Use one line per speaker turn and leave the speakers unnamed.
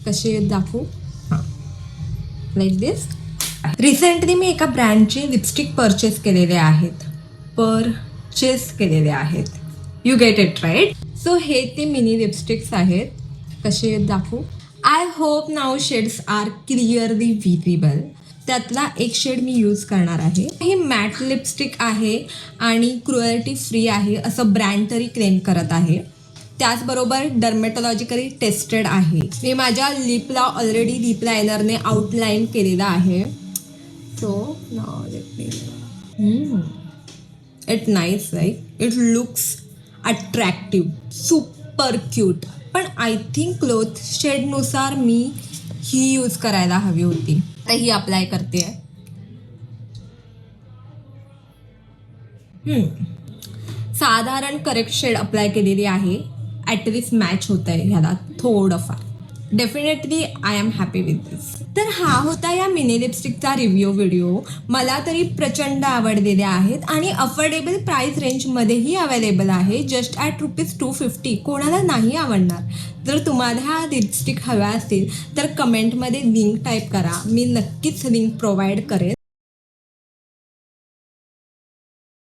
कसे दाखवू? हां, लाईक दिस. रिसेंटली मी एका ब्रँडचे लिपस्टिक परचेस केलेले आहेत. You get it right. So हे ते मिनी लिपस्टिक्स आहेत. कसे दाखवू? I hope now shades are clearly visible. त्यातला एक शेड मी यूज करणार आहे. ही मॅट लिपस्टिक आहे आणि क्रुएल्टी फ्री आहे असं ब्रँड तरी क्लेम करत आहे. त्याचबरोबर डर्मेटॉलॉजिकली टेस्टेड आहे. मी माझ्या लिपला ऑलरेडी लिप लायनरने आउटलाईन केलेला आहे. So now it nice right. It looks attractive, super cute. पण आय थिंक क्लोथ शेडनुसार मी ही यूज करायला हवी होती. तर ही अप्लाय करते. साधारण करेक्ट शेड अप्लाय केलेली आहे. ॲटलिस्ट मॅच होत आहे ह्याला थोडंफार. Definitely I am happy with this. तर हा होता या मिनी लिपस्टिकचा व्हिडिओ. मला तरी प्रचंड आवडलेले आहेत आणि अफोर्डेबल प्राईस रेंजमध्येही अवेलेबल आहे. Just at ₹250. कोणाला नाही आवडणार? जर तुम्हाला ह्या लिपस्टिक हव्या असतील तर कमेंटमध्ये लिंक टाईप करा. मी नक्कीच लिंक प्रोव्हाइड करेन.